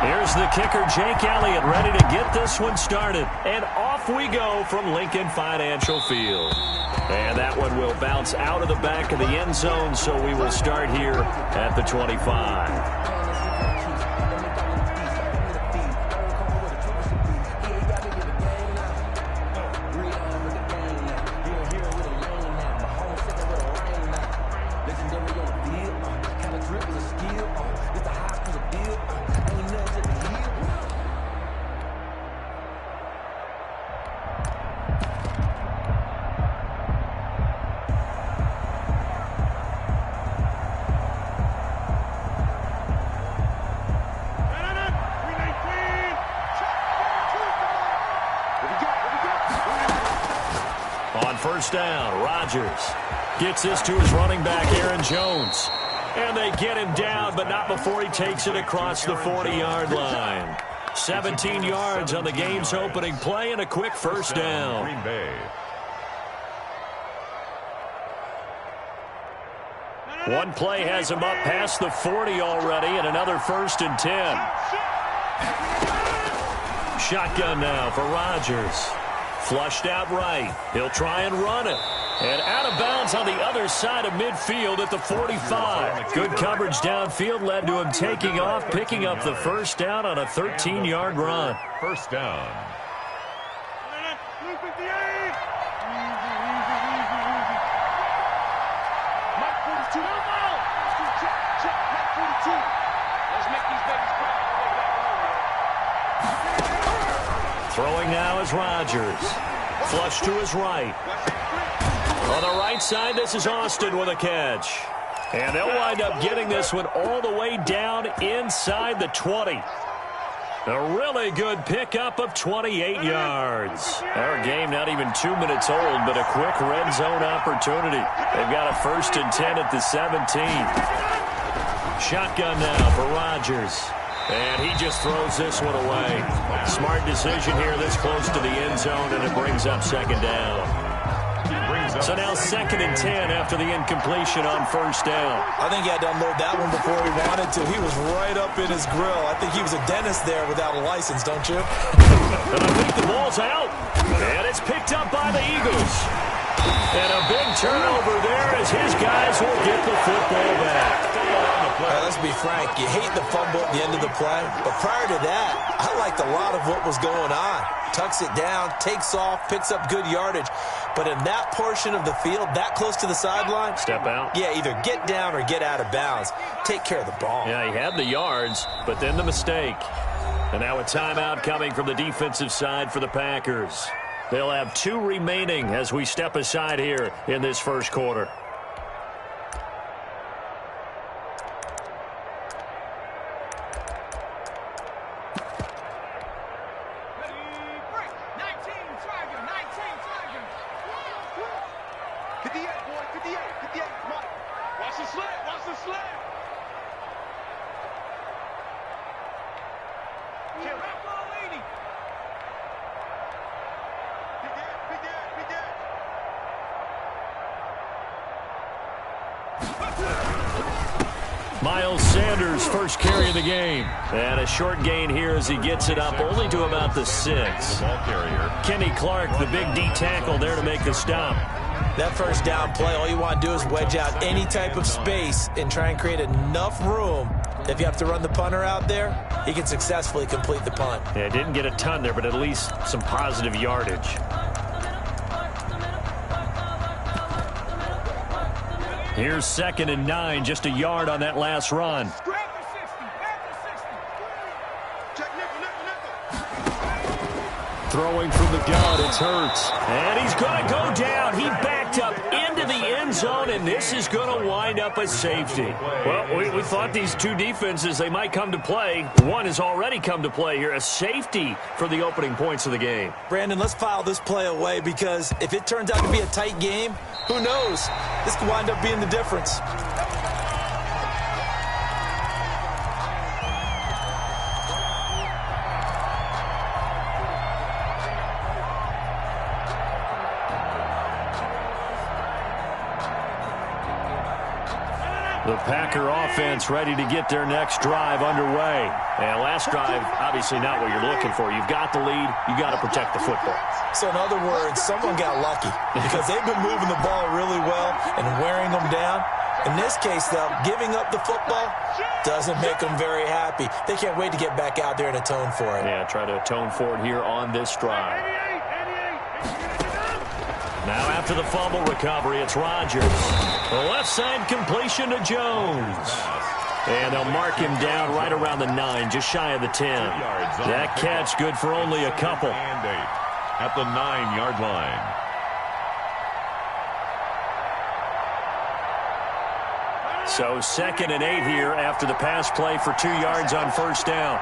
Here's the kicker, Jake Elliott, ready to get this one started. And off we go from Lincoln Financial Field. And that one will bounce out of the back of the end zone, so we will start here at the 25. First down, Rodgers gets this to his running back, Aaron Jones. And they get him down, but not before he takes it across the 40-yard line. 17 yards on the game's opening play and a quick first down. Green Bay. One play has him up past the 40 already, and another 1st and 10. Shotgun now for Rodgers. Flushed out right. He'll try and run it. And out of bounds on the other side of midfield at the 45. Good coverage downfield led to him taking off, picking up the first down on a 13-yard run. First down. Throwing now is Rodgers. Flush to his right. On the right side, this is Austin with a catch. And they'll wind up getting this one all the way down inside the 20. A really good pickup of 28 yards. Our game not even 2 minutes old, but a quick red zone opportunity. They've got a 1st and 10 at the 17. Shotgun now for Rodgers. And he just throws this one away. Smart decision here this close to the end zone, and it brings up second down. So now 2nd and 10 after the incompletion on first down. I think he had to unload that one before he wanted to. He was right up in his grill. I think he was a dentist there without a license, don't you? And I think the ball's out. And it's picked up by the Eagles. And a big turnover there as his guys will get the football back. Let's be frank, you hate the fumble at the end of the play, but prior to that, I liked a lot of what was going on. Tucks it down, takes off, picks up good yardage, but in that portion of the field, that close to the sideline, step out. Yeah, either get down or get out of bounds. Take care of the ball. Yeah, he had the yards, but then the mistake. And now a timeout coming from the defensive side for the Packers. They'll have 2 remaining as we step aside here in this first quarter. Miles Sanders, first carry of the game. And a short gain here as he gets it up only to about the 6. Kenny Clark, the big D tackle there to make the stop. That first down play, all you want to do is wedge out any type of space and try and create enough room. If you have to run the punter out there, he can successfully complete the punt. Yeah, didn't get a ton there, but at least some positive yardage. Here's 2nd and 9, just a yard on that last run. Throwing from the gun, it's Hurts. And he's going to go down. He backed up into the end zone, and this is going to wind up a safety. Well, we thought these two defenses, they might come to play. One has already come to play here, a safety for the opening points of the game. Brandon, let's file this play away because if it turns out to be a tight game, who knows? This could wind up being the difference. The Packer offense ready to get their next drive underway. And last drive, obviously not what you're looking for. You've got the lead. You've got to protect the football. So in other words, someone got lucky because they've been moving the ball really well and wearing them down. In this case, though, giving up the football doesn't make them very happy. They can't wait to get back out there and atone for it. Yeah, try to atone for it here on this drive. Now after the fumble recovery, it's Rodgers. The left side completion to Jones. And they'll mark him down right around the 9, just shy of the 10. That catch good for only a couple. At the 9-yard line. So 2nd and 8 here after the pass play for 2 yards on first down.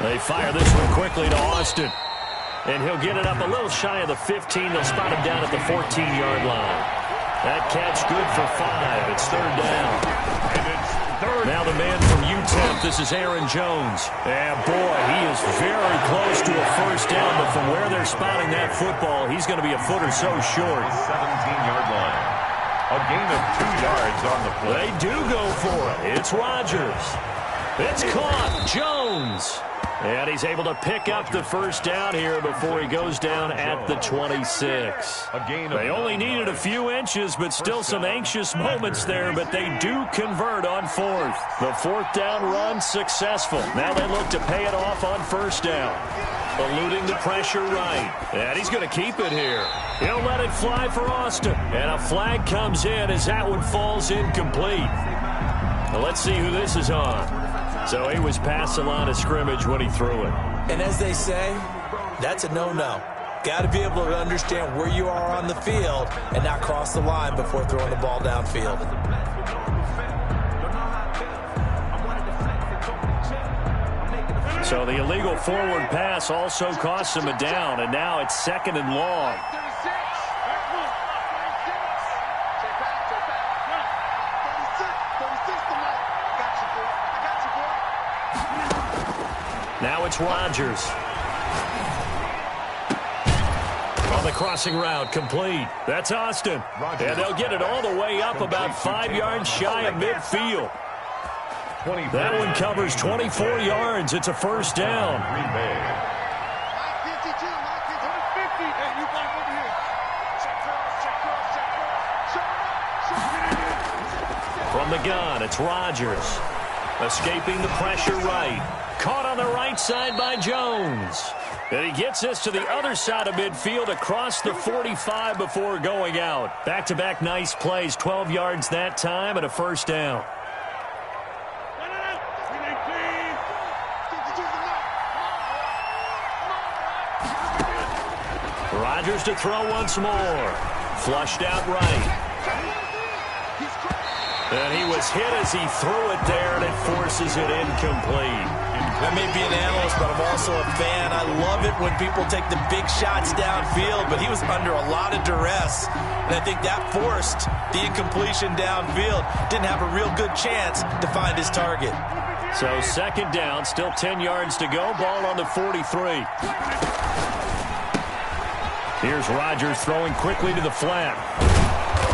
They fire this one quickly to Austin. And he'll get it up a little shy of the 15. They'll spot him down at the 14-yard line. That catch good for 5. It's 3rd down. Now the man from UTEP, this is Aaron Jones. And boy, he is very close to a first down, but from where they're spotting that football, he's going to be a foot or so short. 17-yard line. A gain of 2 yards on the play. They do go for it. It's Rodgers. It's caught. Jones. And he's able to pick up the first down here before he goes down at the 26. They only needed a few inches, but still some anxious moments there, but they do convert on 4th. The 4th down run successful. Now they look to pay it off on first down. Eluding the pressure right. And he's going to keep it here. He'll let it fly for Austin. And a flag comes in as that one falls incomplete. Now let's see who this is on. So he was past the line of scrimmage when he threw it. And as they say, that's a no-no. Got to be able to understand where you are on the field and not cross the line before throwing the ball downfield. So the illegal forward pass also costs him a down, and now it's 2nd and long. Now it's Rodgers. On the crossing route, complete. That's Austin. And they'll get it all the way up about 5 yards shy of midfield. That one covers 24 yards. It's a first down. From the gun, it's Rodgers. Escaping the pressure right. Caught on the right side by Jones. And he gets this to the other side of midfield across the 45 before going out. Back-to-back nice plays, 12 yards that time and a first down. Rodgers to throw once more. Flushed out right. And he was hit as he threw it there, and it forces it incomplete. I may be an analyst, but I'm also a fan. I love it when people take the big shots downfield, but he was under a lot of duress, and I think that forced the incompletion downfield. Didn't have a real good chance to find his target. So 2nd down, still 10 yards to go. Ball on the 43. Here's Rodgers throwing quickly to the flat.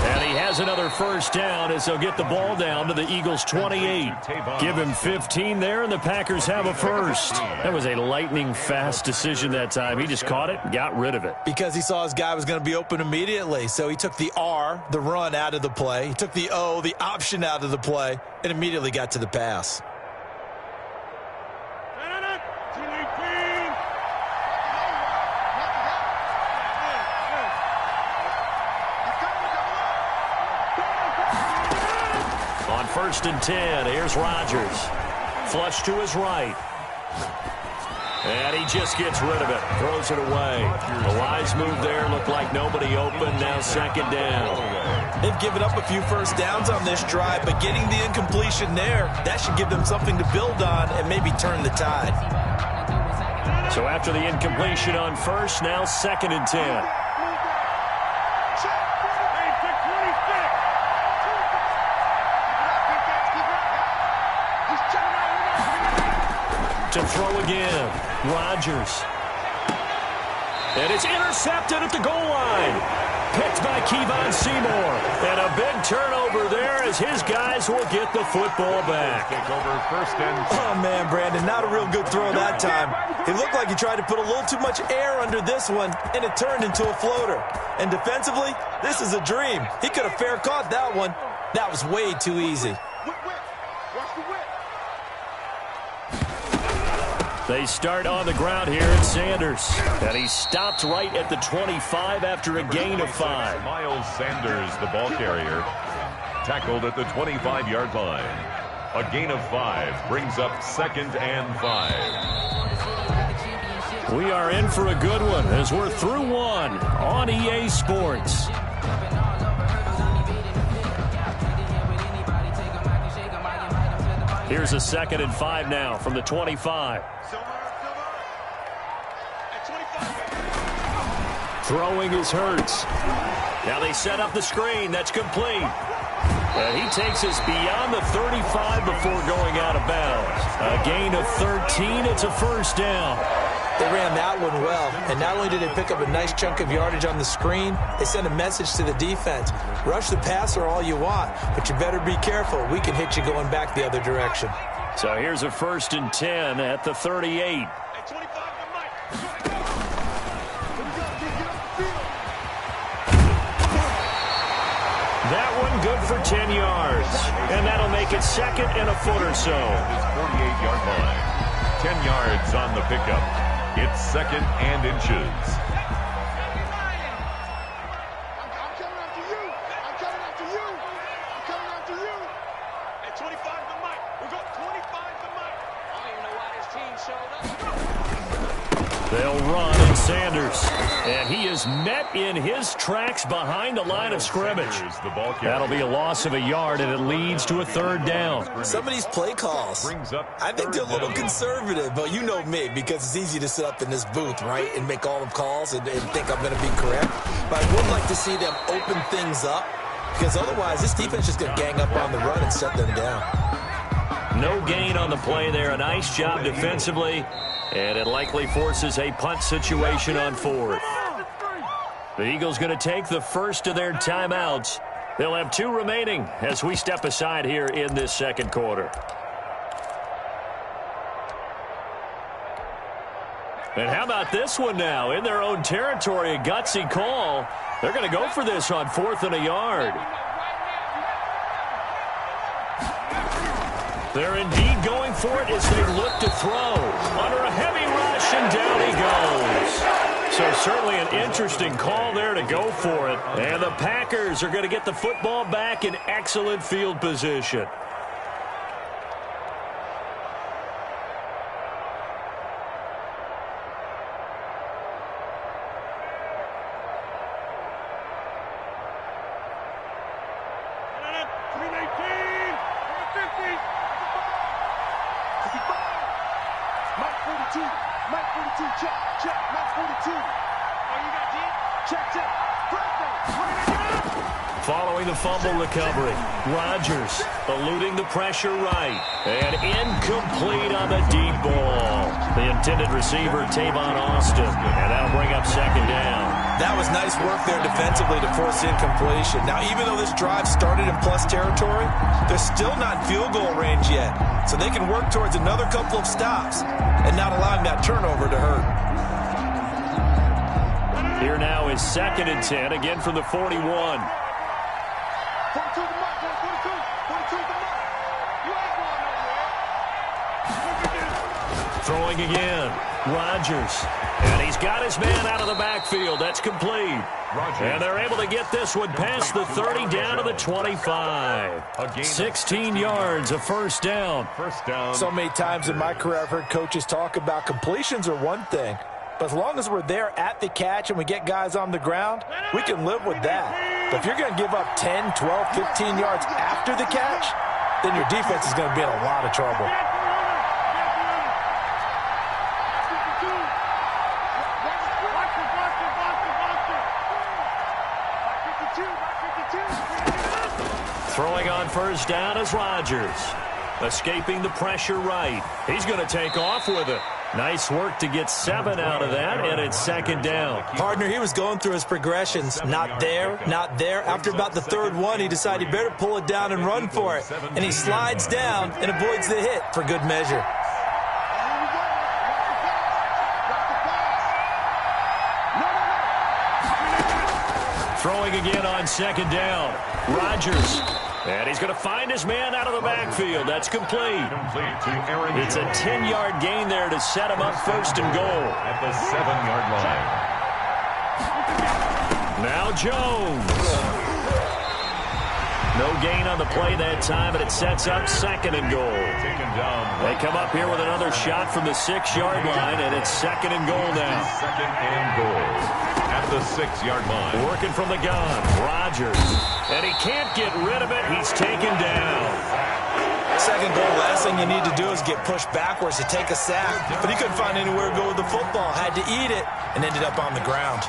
And he has another first down as they'll get the ball down to the Eagles' 28. Give him 15 there, and the Packers have a first. That was a lightning-fast decision that time. He just caught it and got rid of it. Because he saw his guy was going to be open immediately. So he took the R, the run, out of the play. He took the O, the option, out of the play, and immediately got to the pass. First and 10. Here's Rodgers. Flush to his right. And he just gets rid of it. Throws it away. A wise move there. Looked like nobody open. Now 2nd down. They've given up a few first downs on this drive, but getting the incompletion there, that should give them something to build on and maybe turn the tide. So after the incompletion on first, now 2nd and 10. To throw again, Rodgers. And it's intercepted at the goal line. Picked by Kevon Seymour. And a big turnover there as his guys will get the football back. Take over first and... Oh, man, Brandon, not a real good throw that time. It looked like he tried to put a little too much air under this one, and it turned into a floater. And defensively, this is a dream. He could have fair caught that one. That was way too easy. They start on the ground here at Sanders. And he stopped right at the 25 after a gain of 5. Miles Sanders, the ball carrier, tackled at the 25-yard line. A gain of 5 brings up 2nd and 5. We are in for a good one as we're through one on EA Sports. Here's a 2nd and 5 now from the 25. Throwing is Hurts. Now they set up the screen. That's complete. And he takes us beyond the 35 before going out of bounds. A gain of 13. It's a first down. They ran that one well, and not only did they pick up a nice chunk of yardage on the screen, they sent a message to the defense. Rush the passer all you want, but you better be careful. We can hit you going back the other direction. So here's a 1st and 10 at the 38. That one good for 10 yards. And that'll make it 2nd and a foot or so. His 48-yard line. 10 yards on the pickup. It's 2nd and inches. They'll run, and Sanders. And he is met in his tracks behind the line of scrimmage. That'll be a loss of a yard, and it leads to a 3rd down. Some of these play calls, I think they're a little conservative, but you know me, because it's easy to sit up in this booth, right, and make all the calls and think I'm going to be correct. But I would like to see them open things up, because otherwise this defense is just going to gang up on the run and shut them down. No gain on the play there. A nice job defensively. And it likely forces a punt situation on 4th. The Eagles going to take the first of their timeouts. They'll have 2 remaining as we step aside here in this 2nd quarter. And how about this one now? In their own territory, a gutsy call. They're going to go for this on 4th and a yard. They're indeed going for it as they look to throw. Under a heavy rush, and down he goes. So certainly an interesting call there to go for it. And the Packers are going to get the football back in excellent field position. Following the fumble recovery, Rodgers eluding the pressure right. And incomplete on the deep ball. The intended receiver, Tavon Austin. And that'll bring up 2nd down. That was nice work there defensively to force incompletion. Now, even though this drive started in plus territory, they're still not in field goal range yet. So they can work towards another couple of stops and not allowing that turnover to hurt. Here now is 2nd and 10, again from the 41. Throwing again. Rodgers. And he's got his man out of the backfield. That's complete. And they're able to get this one past the 30 down to the 25. 16 yards, a first down. So many times in my career I've heard coaches talk about completions are one thing. But as long as we're there at the catch and we get guys on the ground, we can live with that. But if you're going to give up 10, 12, 15 yards after the catch, then your defense is going to be in a lot of trouble. Throwing on first down is Rodgers. Escaping the pressure right. He's going to take off with it. Nice work to get 7 out of that, and it's second down. Partner, he was going through his progressions. Not there, not there. After about the third one, he decided he better pull it down and run for it. And he slides down and avoids the hit for good measure. Throwing again on second down. Rodgers. And he's going to find his man out of the backfield. That's complete. It's a 10-yard gain there to set him up first and goal. At the 7-yard line. Now Jones. No gain on the play that time, and it sets up second and goal. They come up here with another shot from the 6-yard line, and it's second and goal now. Second and goal. At the 6-yard line. Working from the gun, Rodgers. And he can't get rid of it. He's taken down. Second goal, last thing you need to do is get pushed backwards to take a sack. But he couldn't find anywhere to go with the football. Had to eat it and ended up on the ground.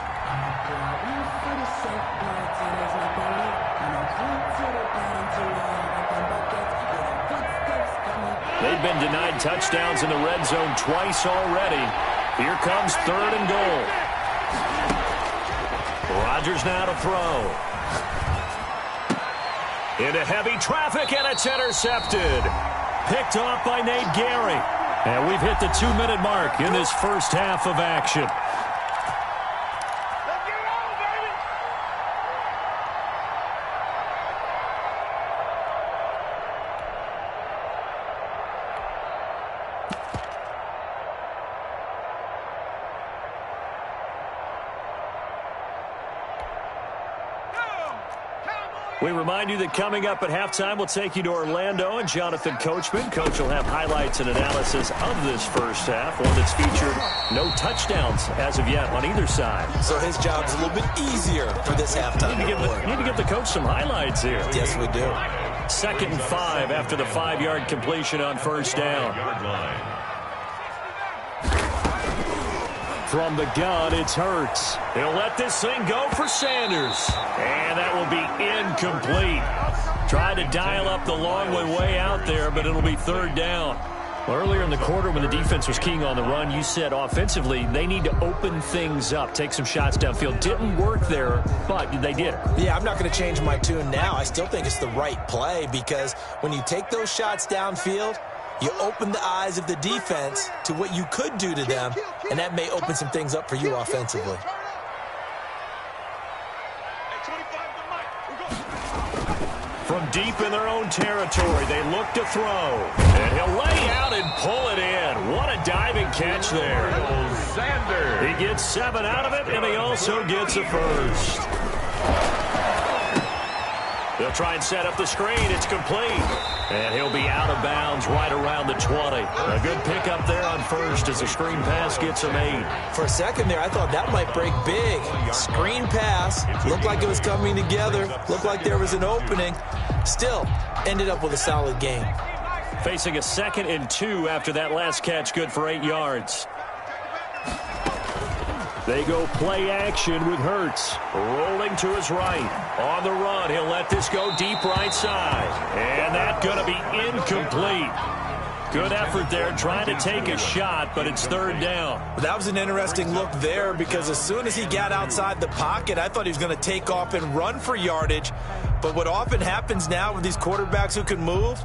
They've been denied touchdowns in the red zone twice already. Here comes third and goal. Rodgers now to throw. Into heavy traffic, and it's intercepted. Picked off by Nate Gary. And we've hit the 2-minute mark in this first half of action. We remind you that coming up at halftime, we'll take you to Orlando and Jonathan Coachman. Coach will have highlights and analysis of this first half, one that's featured no touchdowns as of yet on either side. So his job's a little bit easier for this halftime. Need to give the coach some highlights here. Yes, we do. 2nd and 5 after the 5-yard completion on first down. From the gun, it's Hurts. He'll let this thing go for Sanders. And that will be incomplete. Tried to dial up the long way out there, but it'll be third down. Well, earlier in the quarter when the defense was keying on the run, you said offensively they need to open things up, take some shots downfield. Didn't work there, but they did. Yeah, I'm not going to change my tune now. I still think it's the right play because when you take those shots downfield, you open the eyes of the defense to what you could do to them, and that may open some things up for you offensively. From deep in their own territory, they look to throw. And he'll lay out and pull it in. What a diving catch there. Sanders. He gets 7 out of it, and he also gets a first. They'll try and set up the screen. It's complete. And he'll be out of bounds right around the 20. A good pickup there on first as the screen pass gets him 8. For a second there, I thought that might break big. Screen pass. Looked like it was coming together. Looked like there was an opening. Still, ended up with a solid game. Facing a 2nd and 2 after that last catch, good for 8 yards. They go play action with Hurts. Rolling to his right. On the run, he'll let this go deep right side. And that's going to be incomplete. Good effort there, trying to take a shot, but it's third down. That was an interesting look there because as soon as he got outside the pocket, I thought he was going to take off and run for yardage. But what often happens now with these quarterbacks who can move,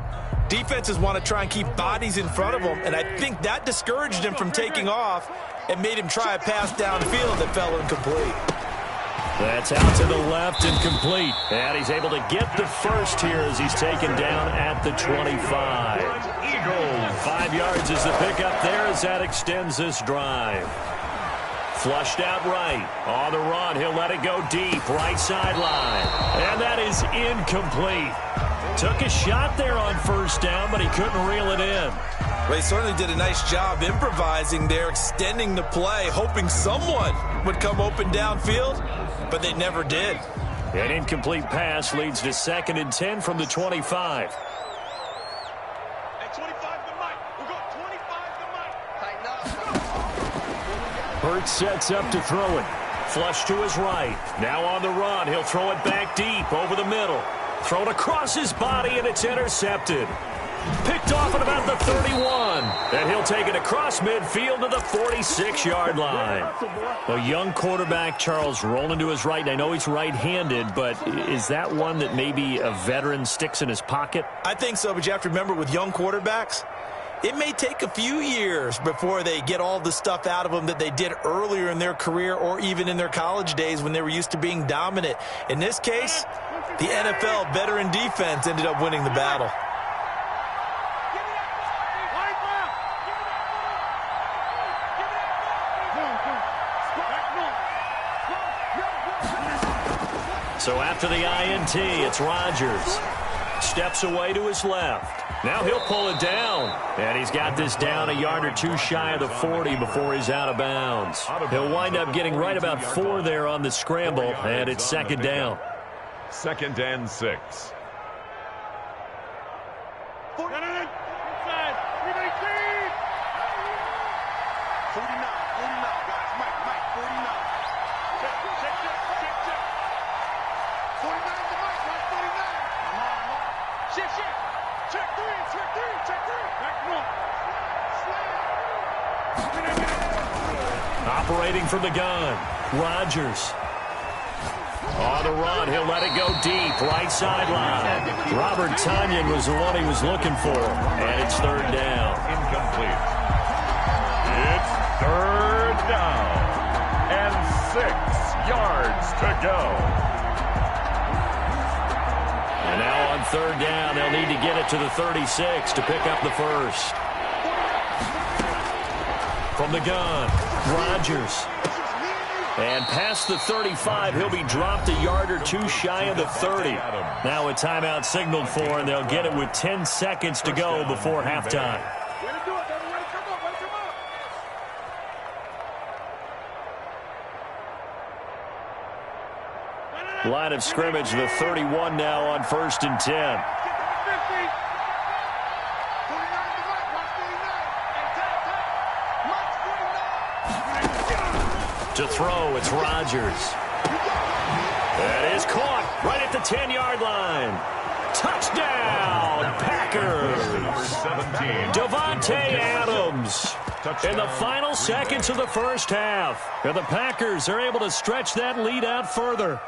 defenses want to try and keep bodies in front of them, and I think that discouraged him from taking off and made him try a pass downfield that fell incomplete. That's out to the left and complete. And he's able to get the first here as he's taken down at the 25. Eagles. 5 yards is the pickup there as that extends this drive. Flushed out right. On the run, he'll let it go deep. Right sideline. And that is incomplete. Took a shot there on first down, but he couldn't reel it in. Well, he certainly did a nice job improvising there, extending the play, hoping someone would come open downfield, but they never did. An incomplete pass leads to 2nd and 10 from the 25. Hurts sets up to throw it. Flush to his right. Now on the run. He'll throw it back deep over the middle. Thrown across his body, and it's intercepted. Picked off at about the 31. And he'll take it across midfield to the 46-yard line. A young quarterback, Charles, rolling to his right. I know he's right-handed, but is that one that maybe a veteran sticks in his pocket? I think so, but you have to remember with young quarterbacks, it may take a few years before they get all the stuff out of them that they did earlier in their career or even in their college days when they were used to being dominant. In this case, the NFL veteran defense ended up winning the battle. So after the INT, it's Rodgers. Steps away to his left. Now he'll pull it down. And he's got this down a yard or two shy of the 40 before he's out of bounds. He'll wind up getting right about 4 there on the scramble, and it's second down. 2nd and 6. Operating from the gun, Rodgers. On the run, he'll let it go deep, right sideline. Robert Tonyan was the one he was looking for, and it's 3rd down. Incomplete. It's 3rd down, and 6 yards to go. And now on 3rd down, they'll need to get it to the 36 to pick up the first. From the gun, Rodgers. And past the 35, he'll be dropped a yard or two shy of the 30. Now a timeout signaled for, and they'll get it with 10 seconds to go before halftime. Line of scrimmage, the 31 now on 1st and 10. To throw, it's Rodgers. That is caught right at the 10-yard line. Touchdown, Packers. Devontae Adams. In the final seconds of the first half. And the Packers are able to stretch that lead out further.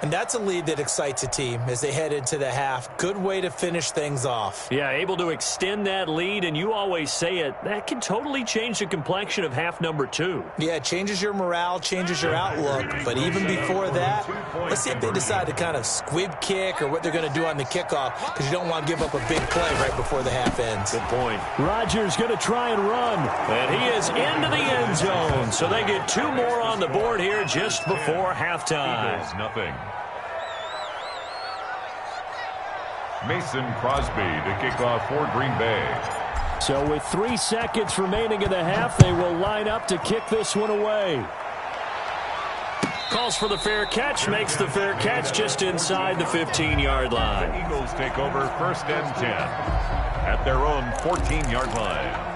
And that's a lead that excites a team as they head into the half. Good way to finish things off. Yeah, able to extend that lead, and you always say it, that can totally change the complexion of half number 2. Yeah, it changes your morale, changes your outlook. But even before that, let's see if they decide to kind of squib kick or what they're going to do on the kickoff, because you don't want to give up a big play right before the half ends. Good point. Rodgers going to try and run, and he is into the end zone. So they get 2 more on the board here just before halftime. Eagles, nothing. Mason Crosby to kick off for Green Bay. So with 3 seconds remaining in the half, they will line up to kick this one away. Calls for the fair catch, makes the fair catch just inside the 15-yard line. The Eagles take over 1st and 10 at their own 14-yard line.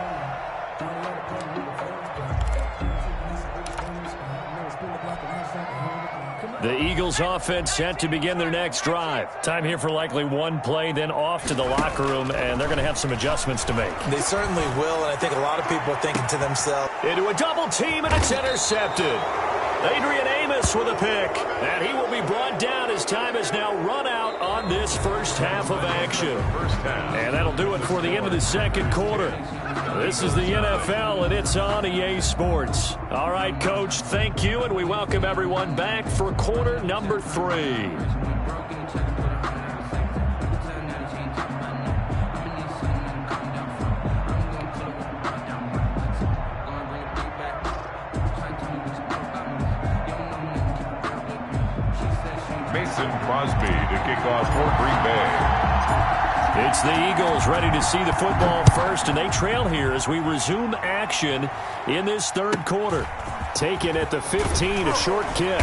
The Eagles offense set to begin their next drive. Time here for likely one play, then off to the locker room, and they're going to have some adjustments to make. They certainly will, and I think a lot of people are thinking to themselves. Into a double team, and it's intercepted. Adrian Amos with a pick, and he will be brought down as time has now run out on this first half of action. And that'll do it for the end of the second quarter. This is the NFL, and it's on EA Sports. All right, Coach, thank you, and we welcome everyone back for quarter number 3. Mason Crosby to kick off for Green Bay. It's the Eagles ready to see the football first, and they trail here as we resume action in this third quarter. Taken at the 15, a short kick.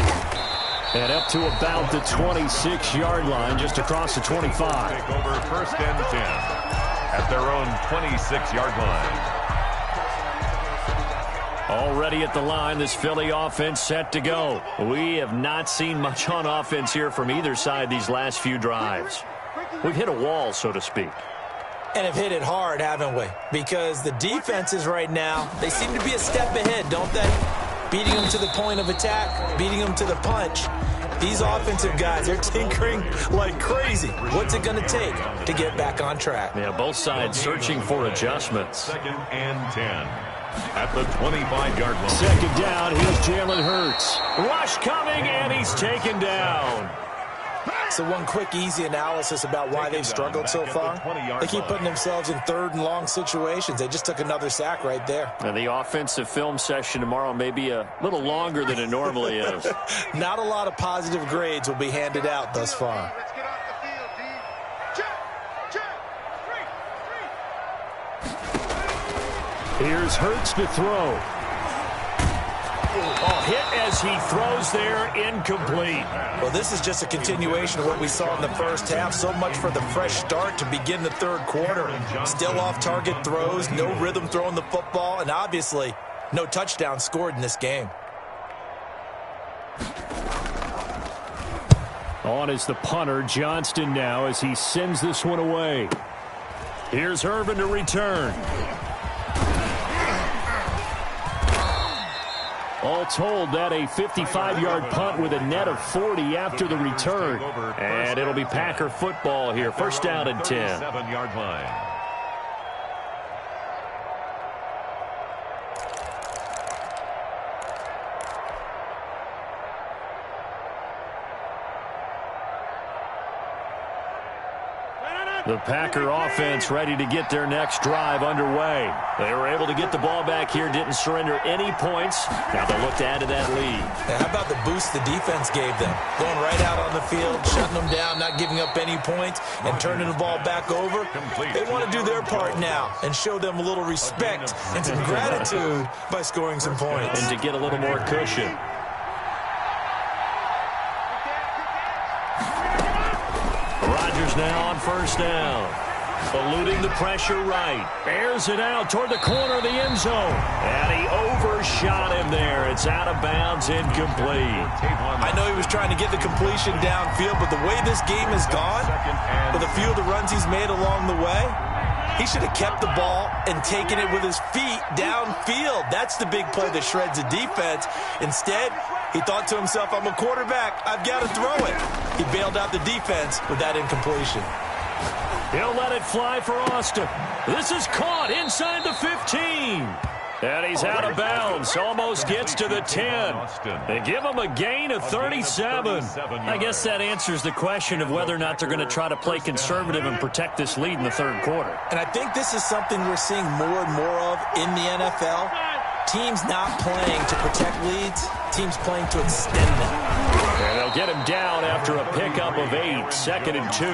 And up to about the 26-yard line, just across the 25. Take over 1st and 10 at their own 26-yard line. Already at the line, this Philly offense set to go. We have not seen much on offense here from either side these last few drives. We've hit a wall, so to speak. And have hit it hard, haven't we? Because the defenses right now, they seem to be a step ahead, don't they? Beating them to the point of attack, beating them to the punch. These offensive guys, they're tinkering like crazy. What's it going to take to get back on track? Yeah, both sides searching for adjustments. 2nd and 10 at the 25-yard line. 2nd down, here's Jalen Hurts. Rush coming, and he's taken down. So one quick, easy analysis about why they've struggled so far. They keep putting themselves in 3rd and long situations. They just took another sack right there. And the offensive film session tomorrow may be a little longer than it normally is. Not a lot of positive grades will be handed out thus far. Let's get off the field, D. Check. Here's Hurts to throw. Oh, hit as he throws there, incomplete. Well, this is just a continuation of what we saw in the first half. So much for the fresh start to begin the 3rd quarter. Still off-target throws, no rhythm throwing the football, and obviously no touchdown scored in this game. On is the punter, Johnston now, as he sends this one away. Here's Irvin to return. All told, that a 55-yard punt with a net of 40 after the return. And it'll be Packer football here. 1st down and 10. 7-yard line. The Packer offense ready to get their next drive underway. They were able to get the ball back here, didn't surrender any points. Now they'll look to add to that lead. Now, how about the boost the defense gave them? Going right out on the field, shutting them down, not giving up any points, and turning the ball back over. They want to do their part now and show them a little respect and some gratitude by scoring some points. And to get a little more cushion. Rodgers now on 1st down. Eluding the pressure right. Airs it out toward the corner of the end zone. And he overshot him there. It's out of bounds, incomplete. I know he was trying to get the completion downfield, but the way this game has gone, with a few of the runs he's made along the way, he should have kept the ball and taken it with his feet downfield. That's the big play that shreds the defense. Instead, he thought to himself, I'm a quarterback. I've got to throw it. He bailed out the defense with that incompletion. He'll let it fly for Austin. This is caught inside the 15. And he's out of bounds. Almost gets to the 10. They give him a gain of 37. I guess that answers the question of whether or not they're going to try to play conservative and protect this lead in the 3rd quarter. And I think this is something we're seeing more and more of in the NFL. Teams not playing to protect leads, teams playing to extend them. And they'll get him down after a pickup of 8, 2nd and 2.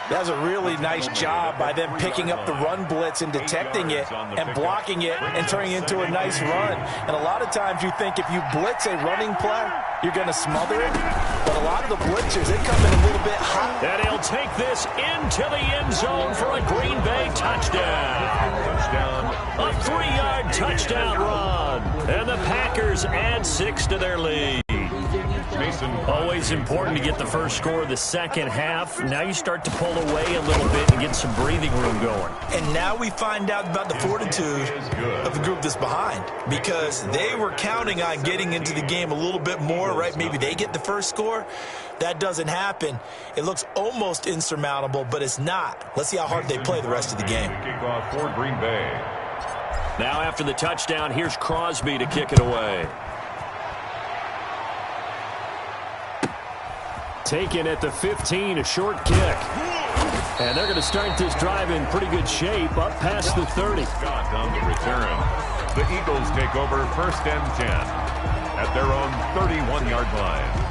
That's a really nice job by them picking up the run blitz and detecting it and blocking it and turning it into a nice run. And a lot of times you think if you blitz a running play, you're going to smother it. But a lot of the blitzers, they come in a little bit hot. And he'll take this into the end zone for a Green Bay touchdown. A 3-yard touchdown run. And the Packers add 6 to their lead. Always important to get the first score of the second half. Now you start to pull away a little bit and get some breathing room going. And now we find out about the fortitude of the group that's behind, because they were counting on getting into the game a little bit more, right? Maybe they get the first score. That doesn't happen. It looks almost insurmountable, but it's not. Let's see how hard they play the rest of the game. Kickoff for Green Bay. Now after the touchdown, here's Crosby to kick it away. Taken at the 15, a short kick. And they're going to start this drive in pretty good shape, up past the 30. Scott on the return. The Eagles take over 1st and 10 at their own 31-yard line.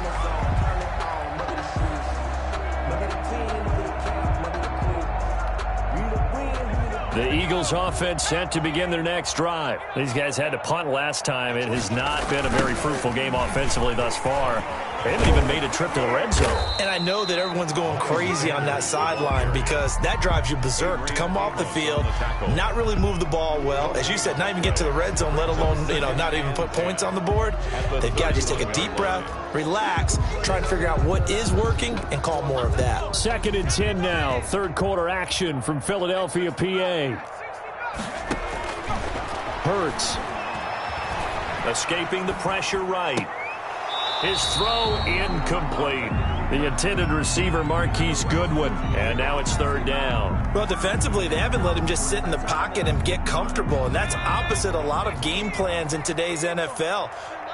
The Eagles offense set to begin their next drive. These guys had to punt last time. It has not been a very fruitful game offensively thus far. They haven't even made a trip to the red zone. And I know that everyone's going crazy on that sideline because that drives you berserk to come off the field, not really move the ball well. As you said, not even get to the red zone, let alone, not even put points on the board. They've got to just take a deep breath, relax, try and figure out what is working and call more of that. 2nd and 10 now. Third quarter action from Philadelphia, PA. Hurts. Escaping the pressure right. His throw incomplete. The intended receiver, Marquise Goodwin. And now it's 3rd down. Well, defensively, they haven't let him just sit in the pocket and get comfortable. And that's opposite a lot of game plans in today's NFL.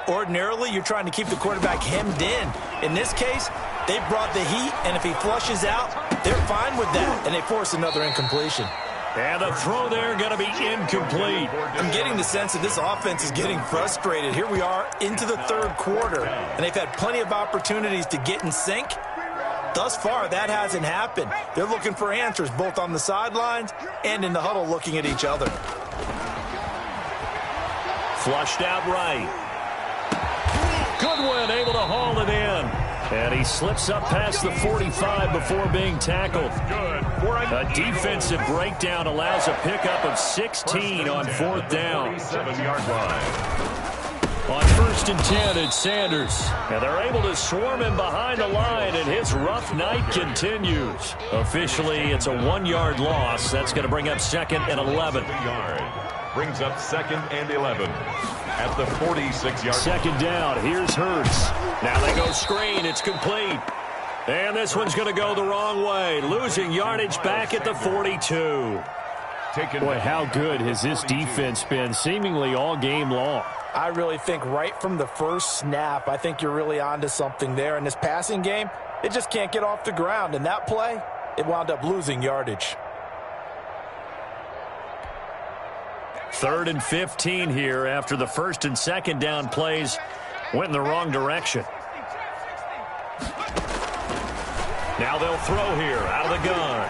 Ordinarily, you're trying to keep the quarterback hemmed in. In this case, they brought the heat, and if he flushes out, they're fine with that. And they force another incompletion. And the throw there going to be incomplete. I'm getting the sense that this offense is getting frustrated. Here we are into the 3rd quarter, and they've had plenty of opportunities to get in sync. Thus far, that hasn't happened. They're looking for answers both on the sidelines and in the huddle looking at each other. Flushed out right. Goodwin able to haul it in. And he slips up past the 45 before being tackled. A defensive breakdown allows a pickup of 16 on 4th down. 7-yard line. On 1st and 10, it's Sanders. And they're able to swarm him behind the line, and his rough night continues. Officially, it's a 1-yard loss. That's going to bring up 2nd and 11. Brings up 2nd and 11 at the 46-yard line. 2nd down. Here's Hurts. Now they go screen. It's complete. And this one's going to go the wrong way. Losing yardage back at the 42. Boy, how good has this defense been seemingly all game long? I really think right from the first snap, I think you're really onto something there. In this passing game, it just can't get off the ground. And that play, it wound up losing yardage. 3rd and 15 here after the 1st and 2nd down plays went in the wrong direction. Now they'll throw here out of the gun.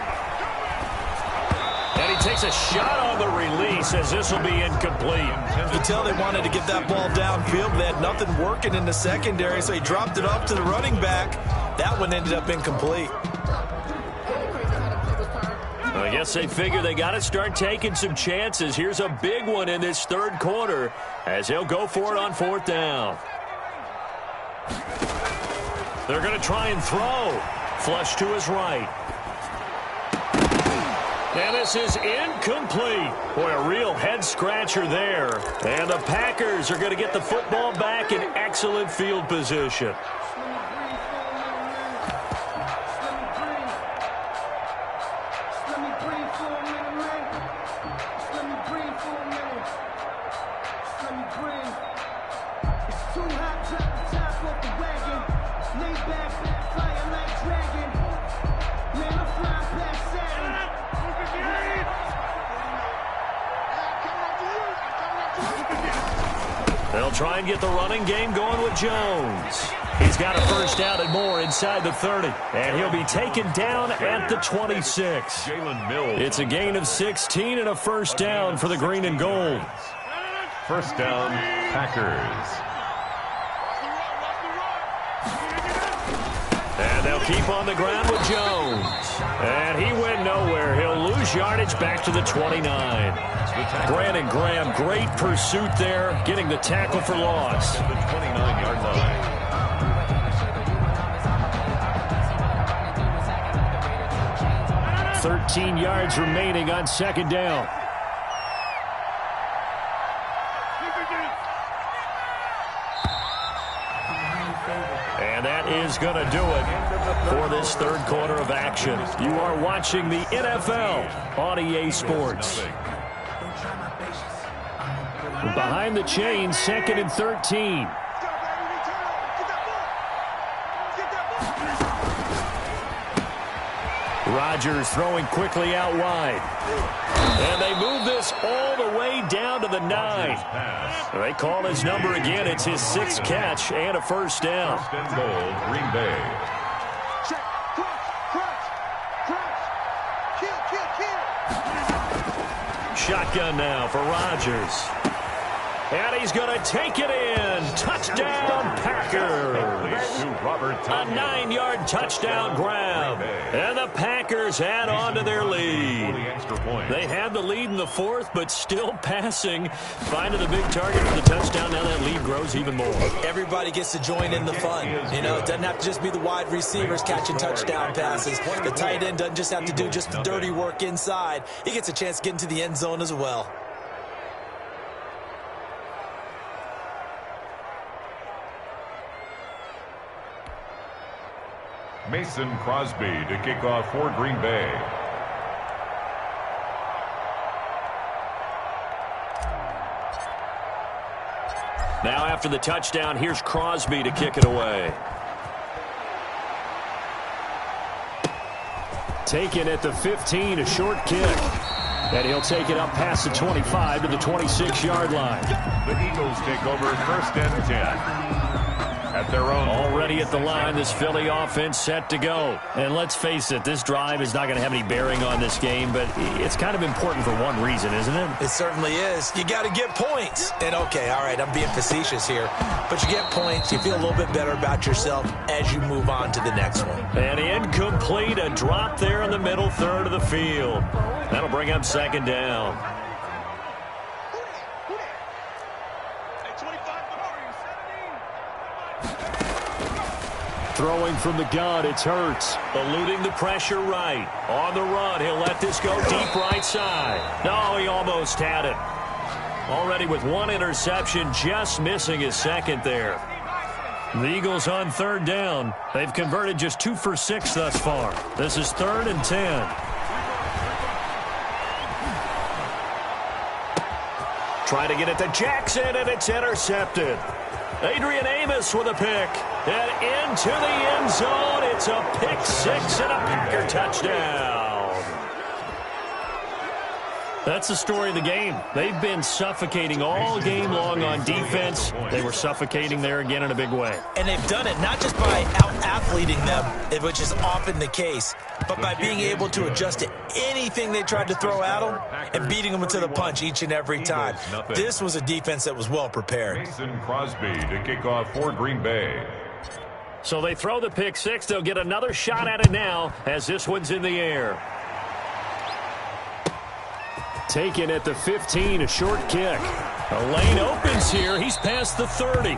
And he takes a shot on the release as this will be incomplete. You can tell they wanted to get that ball downfield, but they had nothing working in the secondary, so he dropped it off to the running back. That one ended up incomplete. I guess they figure they got to start taking some chances. Here's a big one in this 3rd quarter as they'll go for it on 4th down. They're going to try and throw. Flush to his right. And this is incomplete. Boy, a real head-scratcher there. And the Packers are going to get the football back in excellent field position. They'll try and get the running game going with Jones. He's got a 1st down and more inside the 30. And he'll be taken down at the 26. It's a gain of 16 and a 1st down for the green and gold. 1st down, Packers. And they'll keep on the ground with Jones. And he went nowhere. He'll lose yardage back to the 29. Brandon Graham, great pursuit there, getting the tackle for loss. The 29-yard line. $13 yards remaining on 2nd down. And that is going to do it for this 3rd quarter of action. You are watching the NFL on EA Sports. Behind the chains, 2nd and 13. Rodgers throwing quickly out wide. And they move this all the way down to the 9. They call his number again. It's his 6th catch and a 1st down. 1st and goal, Green Bay. Shotgun now for Rodgers. And he's going to take it in. Touchdown, Packers. A 9-yard touchdown grab. And the Packers add on to their lead. They had the lead in the fourth, but still passing. Finding the big target for the touchdown. Now that lead grows even more. Everybody gets to join in the fun. You know, it doesn't have to just be the wide receivers catching touchdown passes. The tight end doesn't just have to do just the dirty work inside. He gets a chance to get into the end zone as well. Mason Crosby to kick off for Green Bay. Now after the touchdown, here's Crosby to kick it away. Taken at the 15, a short kick. And he'll take it up past the 25 to the 26-yard line. The Eagles take over 1st and 10. At their own. Already at the line, this Philly offense set to go. And let's face it, this drive is not going to have any bearing on this game, but it's kind of important for one reason, isn't it? It certainly is. You got to get points. And okay, all right, I'm being facetious here, but you get points, you feel a little bit better about yourself as you move on to the next one. And incomplete, a drop there in the middle third of the field. That'll bring up 2nd down. Throwing from the gun, it's Hurts. Eluding the pressure right. On the run, he'll let this go deep right side. No, he almost had it. Already with 1 interception, just missing his 2nd there. The Eagles on 3rd down. They've converted just 2 for 6 thus far. This is 3rd and 10. Trying to get it to Jackson, and it's intercepted. Adrian Amos with a pick. And into the end zone. It's a pick 6 and a Packer touchdown. That's the story of the game. They've been suffocating all game long on defense. They were suffocating there again in a big way. And they've done it not just by out-athleting them, which is often the case, but by being able to adjust to anything they tried to throw at them and beating them to the punch each and every time. This was a defense that was well prepared. Mason Crosby to kick off for Green Bay. So they throw the pick 6. They'll get another shot at it now as this one's in the air. Taken at the 15, a short kick. A lane opens here. He's past the 30.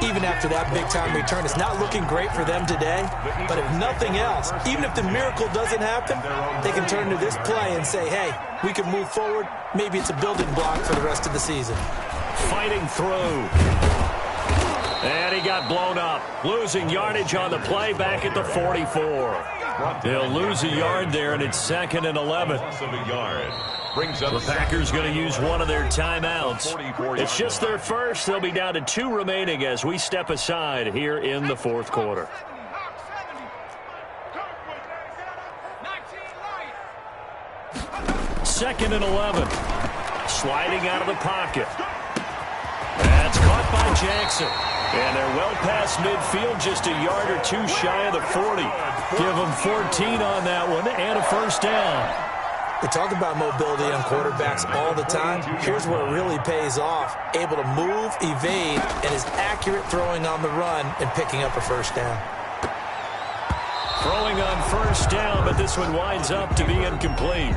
Even after that big-time return, it's not looking great for them today. But if nothing else, even if the miracle doesn't happen, they can turn to this play and say, hey, we can move forward. Maybe it's a building block for the rest of the season. Fighting through. And he got blown up. Losing yardage on the play back at the 44. They'll lose a yard there, and it's 2nd and 11. The Packers going to use one of their timeouts. It's just their first. They'll be down to 2 remaining as we step aside here in the 4th quarter. Second and 11. Sliding out of the pocket. That's caught by Jackson. And they're well past midfield, just a yard or 2 shy of the 40. Give them 14 on that one and a 1st down. We talk about mobility on quarterbacks all the time. Here's where it really pays off. Able to move, evade, and is accurate throwing on the run and picking up a 1st down. Throwing on 1st down, but this one winds up to be incomplete.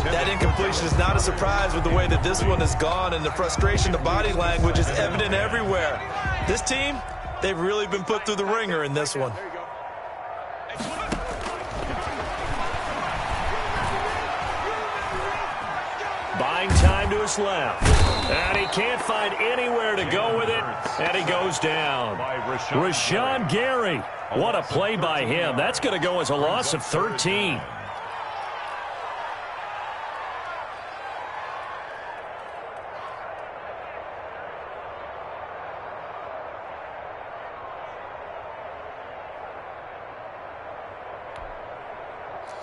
That incompletion is not a surprise with the way that this one has gone, and the frustration, the body language is evident everywhere. This team, they've really been put through the ringer in this one. Buying time to his left. And he can't find anywhere to go with it. And he goes down. Rashawn Gary. What a play by him. That's going to go as a loss of 13.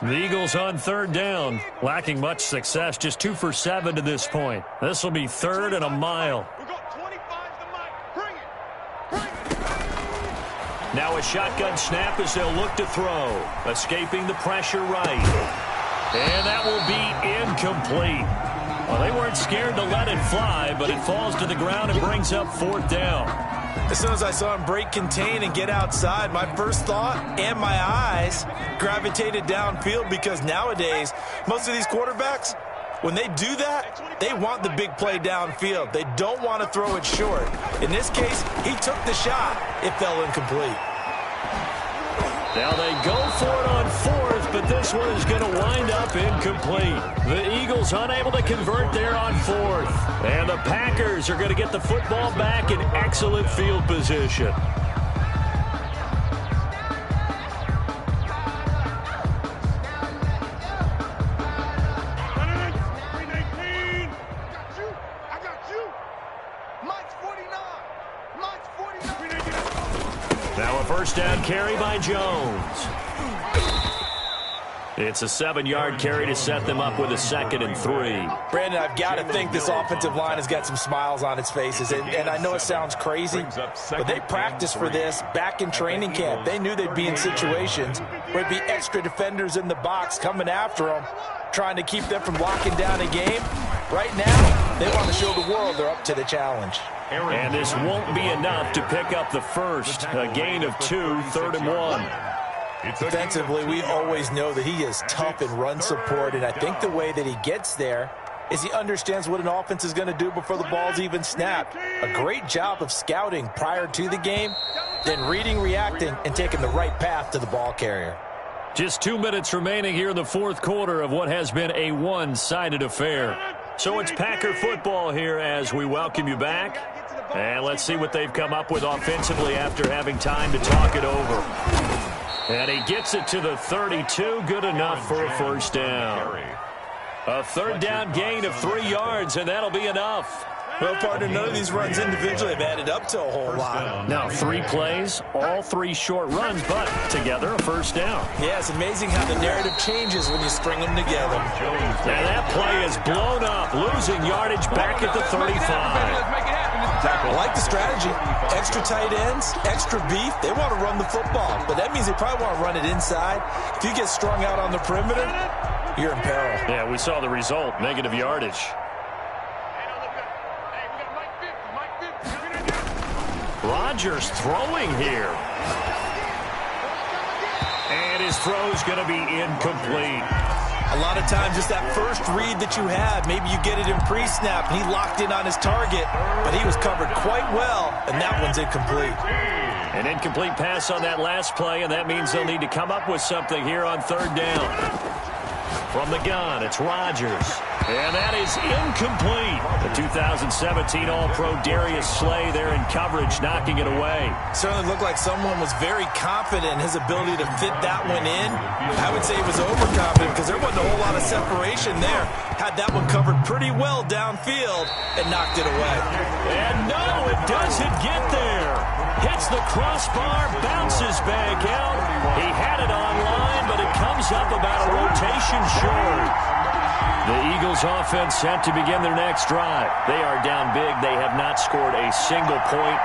The Eagles on 3rd down, lacking much success, just 2 for 7 to this point. This will be 3rd and a mile. Now a shotgun snap as they'll look to throw, escaping the pressure right. And that will be incomplete. Well, they weren't scared to let it fly, but it falls to the ground and brings up 4th down. As soon as I saw him break contain and get outside, my first thought and my eyes gravitated downfield, because nowadays, most of these quarterbacks, when they do that, they want the big play downfield. They don't want to throw it short. In this case, he took the shot. It fell incomplete. Now they go for it on 4th, but this one is going to wind up incomplete. The Eagles unable to convert there on 4th. And the Packers are going to get the football back in excellent field position. Now a first down carry by Jones. It's a 7-yard carry to set them up with a 2nd and 3. Brandon, I've got to think this offensive line has got some smiles on its faces. And I know it sounds crazy, but they practiced for this back in training camp. They knew they'd be in situations where it'd be extra defenders in the box coming after them, trying to keep them from locking down a game. Right now, they want to show the world they're up to the challenge. And this won't be enough to pick up the first. A gain of 2, 3rd and 1. Defensively, we always know that he is tough in run support, and I think the way that he gets there is he understands what an offense is going to do before the ball's even snapped. A great job of scouting prior to the game, then reading, reacting, and taking the right path to the ball carrier. Just 2 minutes remaining here in the 4th quarter of what has been a one-sided affair. So it's Packer football here as we welcome you back. And let's see what they've come up with offensively after having time to talk it over. And he gets it to the 32, good enough for a first down. A 3rd down gain of 3 yards, and that'll be enough. Well, partner, none of these runs individually have added up to a whole lot. Now, 3 plays, all 3 short runs, but together a first down. Yeah, it's amazing how the narrative changes when you string them together. And that play is blown up, losing yardage back at the 35. I like the strategy. Extra tight ends, extra beef. They want to run the football, but that means they probably want to run it inside. If you get strung out on the perimeter, you're in peril. Yeah, we saw the result, negative yardage. Rodgers throwing here. And his throw's going to be incomplete. A lot of times it's that first read that you have. Maybe you get it in pre-snap, and he locked in on his target, but he was covered quite well, and that one's incomplete. An incomplete pass on that last play, and that means they'll need to come up with something here on 3rd down. From the gun, it's Rodgers. And that is incomplete. The 2017 All-Pro Darius Slay there in coverage, knocking it away. Certainly looked like someone was very confident in his ability to fit that one in. I would say he was overconfident because there wasn't a whole lot of separation there. Had that one covered pretty well downfield and knocked it away. And no, it doesn't get there. Hits the crossbar, bounces back out. He had it online, but it comes up about a rotation short. The Eagles offense set to begin their next drive. They are down big. They have not scored a single point.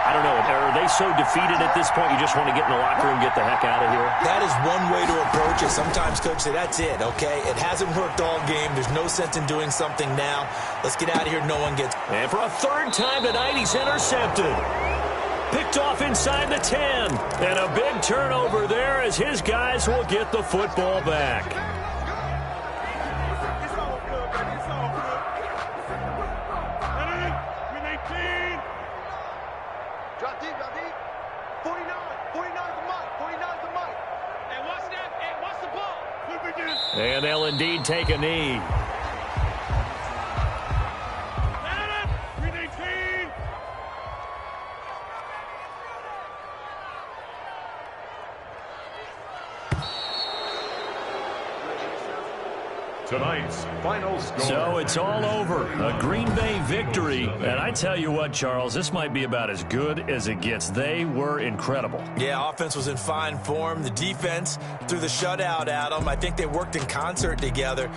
I don't know, are they so defeated at this point you just want to get in the locker room, get the heck out of here? That is one way to approach it. Sometimes coach say, that's it, okay? It hasn't worked all game. There's no sense in doing something now. Let's get out of here. No one gets... And for a 3rd time tonight, he's intercepted. Picked off inside the 10. And a big turnover there as his guys will get the football back. Drop deep. 49 to Mike. 49 to Mike. Hey, watch that. Hey, watch the ball. And they'll indeed take a knee. Tonight's final score. So it's all over. A Green Bay victory. And I tell you what, Charles, this might be about as good as it gets. They were incredible. Yeah, offense was in fine form. The defense threw the shutout at them. I think they worked in concert together.